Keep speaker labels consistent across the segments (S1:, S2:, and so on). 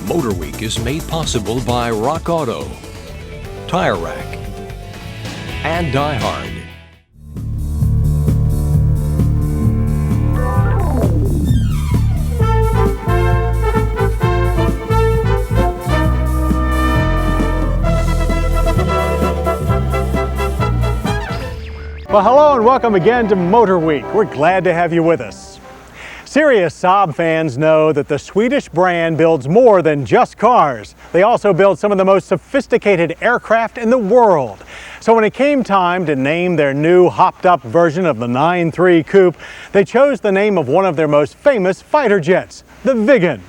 S1: Motor Week is made possible by Rock Auto, Tire Rack, and Die Hard.
S2: Well, hello and welcome again to Motor Week. We're glad to have you with us. Serious Saab fans know that the Swedish brand builds more than just cars. They also build some of the most sophisticated aircraft in the world. So when it came time to name their new hopped-up version of the 9-3 Coupe, they chose the name of one of their most famous fighter jets, the Viggen.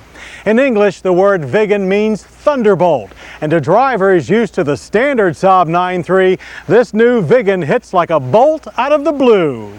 S2: In English, the word Viggen means thunderbolt, and to drivers used to the standard Saab 9-3, this new Viggen hits like a bolt out of the blue.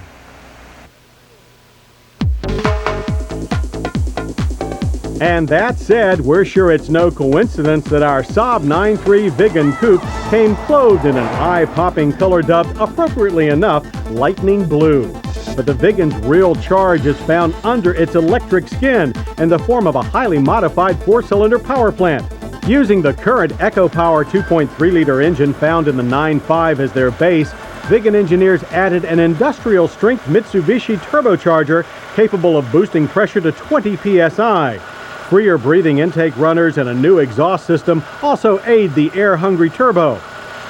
S2: And that said, we're sure it's no coincidence that our Saab 9-3 Viggen Coupe came clothed in an eye-popping color dubbed, appropriately enough, lightning blue. But the Viggen's real charge is found under its electric skin in the form of a highly modified 4-cylinder power plant. Using the current EcoPower 2.3-liter engine found in the 9.5 as their base, Viggen engineers added an industrial-strength Mitsubishi turbocharger capable of boosting pressure to 20 psi. Freer breathing intake runners and a new exhaust system also aid the air-hungry turbo.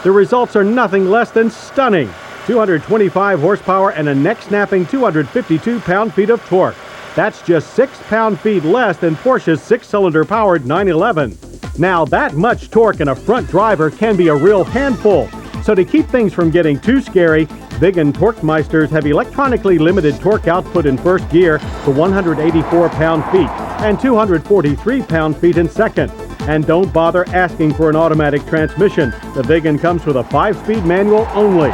S2: The results are nothing less than stunning. 225 horsepower and a neck-snapping 252 pound-feet of torque. That's just 6 pound-feet less than Porsche's 6-cylinder powered 911. Now that much torque in a front driver can be a real handful. So to keep things from getting too scary, Viggen Torquemeisters have electronically limited torque output in first gear to 184 pound-feet and 243 pound-feet in second. And don't bother asking for an automatic transmission. The Viggen comes with a 5-speed manual only.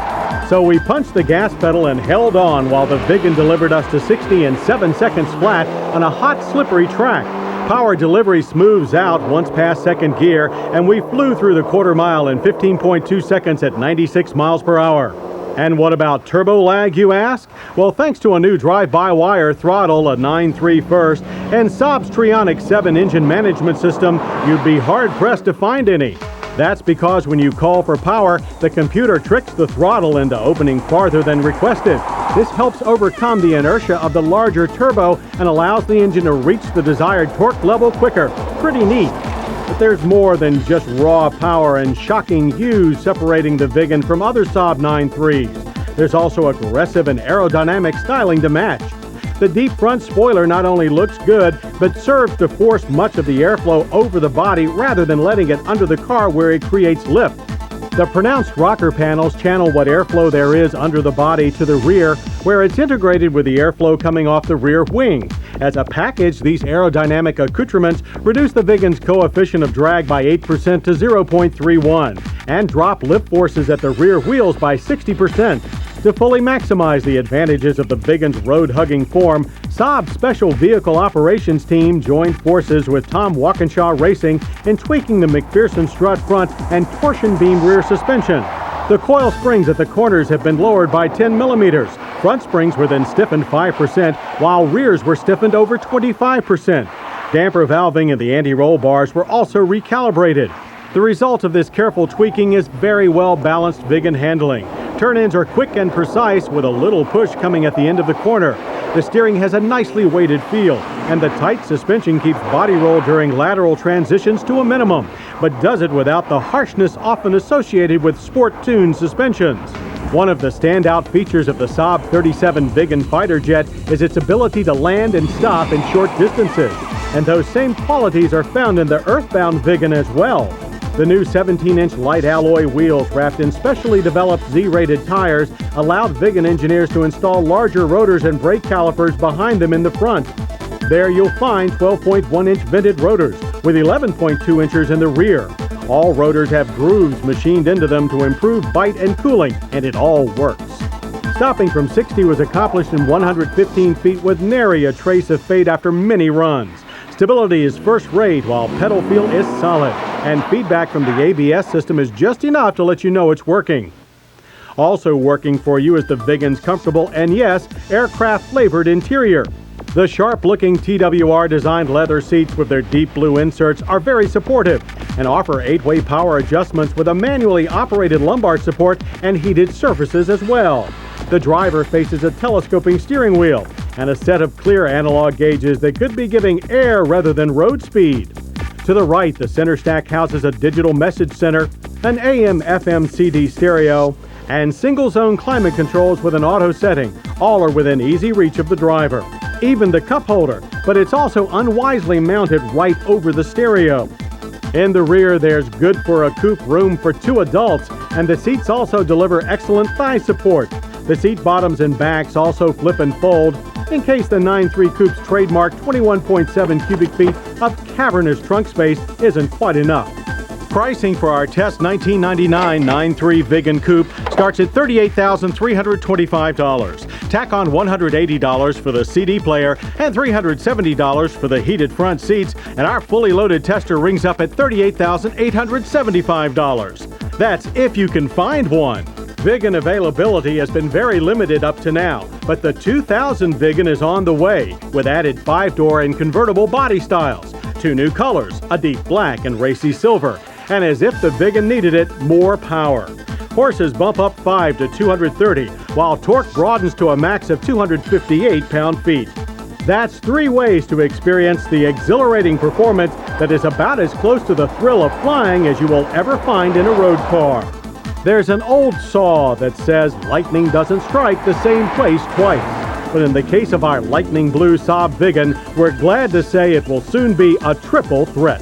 S2: So we punched the gas pedal and held on while the Viggen delivered us to 60 in 7 seconds flat on a hot, slippery track. Power delivery smooths out once past second gear, and we flew through the quarter mile in 15.2 seconds at 96 miles per hour. And what about turbo lag, you ask? Well, thanks to a new drive-by-wire throttle, a 9.3 first, and Saab's Trionic 7 engine management system, you'd be hard-pressed to find any. That's because when you call for power, the computer tricks the throttle into opening farther than requested. This helps overcome the inertia of the larger turbo and allows the engine to reach the desired torque level quicker. Pretty neat. But there's more than just raw power and shocking hues separating the Viggen from other Saab 9.3s. There's also aggressive and aerodynamic styling to match. The deep front spoiler not only looks good, but serves to force much of the airflow over the body rather than letting it under the car where it creates lift. The pronounced rocker panels channel what airflow there is under the body to the rear, where it's integrated with the airflow coming off the rear wing. As a package, these aerodynamic accoutrements reduce the Viggen's coefficient of drag by 8% to 0.31 and drop lift forces at the rear wheels by 60%. To fully maximize the advantages of the Viggen's road-hugging form, Saab's Special Vehicle Operations Team joined forces with Tom Walkinshaw Racing in tweaking the McPherson strut front and torsion beam rear suspension. The coil springs at the corners have been lowered by 10 millimeters. Front springs were then stiffened 5%, while rears were stiffened over 25%. Damper valving and the anti-roll bars were also recalibrated. The result of this careful tweaking is very well-balanced Viggen handling. Turn-ins are quick and precise with a little push coming at the end of the corner. The steering has a nicely weighted feel, and the tight suspension keeps body roll during lateral transitions to a minimum, but does it without the harshness often associated with sport-tuned suspensions. One of the standout features of the Saab 37 Viggen fighter jet is its ability to land and stop in short distances, and those same qualities are found in the earthbound Viggen as well. The new 17-inch light alloy wheels wrapped in specially developed Z-rated tires allowed Viggen engineers to install larger rotors and brake calipers behind them in the front. There you'll find 12.1-inch vented rotors with 11.2 inches in the rear. All rotors have grooves machined into them to improve bite and cooling, and it all works. Stopping from 60 was accomplished in 115 feet with nary a trace of fade after many runs. Stability is first-rate while pedal feel is solid, and feedback from the ABS system is just enough to let you know it's working. Also working for you is the Viggen's comfortable and, yes, aircraft-flavored interior. The sharp-looking TWR-designed leather seats with their deep blue inserts are very supportive and offer 8-way power adjustments with a manually operated lumbar support and heated surfaces as well. The driver faces a telescoping steering wheel and a set of clear analog gauges that could be giving air rather than road speed. To the right, the center stack houses a digital message center, an AM/FM CD stereo, and single-zone climate controls with an auto setting. All are within easy reach of the driver. Even the cup holder, but it's also unwisely mounted right over the stereo. In the rear, there's good for a coupe room for 2 adults, and the seats also deliver excellent thigh support. The seat bottoms and backs also flip and fold in case the 9.3 Coupe's trademark 21.7 cubic feet of cavernous trunk space isn't quite enough. Pricing for our test 1999 9.3 Vigan Coupe starts at $38,325. Tack on $180 for the CD player and $370 for the heated front seats, and our fully loaded tester rings up at $38,875. That's if you can find one. Vigan availability has been very limited up to now, but the 2000 Vigan is on the way with added 5-door and convertible body styles, 2 new colors, a deep black and racy silver, and as if the Vigan needed it, more power. Horses bump up 5 to 230, while torque broadens to a max of 258 pound-feet. That's 3 ways to experience the exhilarating performance that is about as close to the thrill of flying as you will ever find in a road car. There's an old saw that says lightning doesn't strike the same place twice. But in the case of our lightning blue Saab Vigan, we're glad to say it will soon be a triple threat.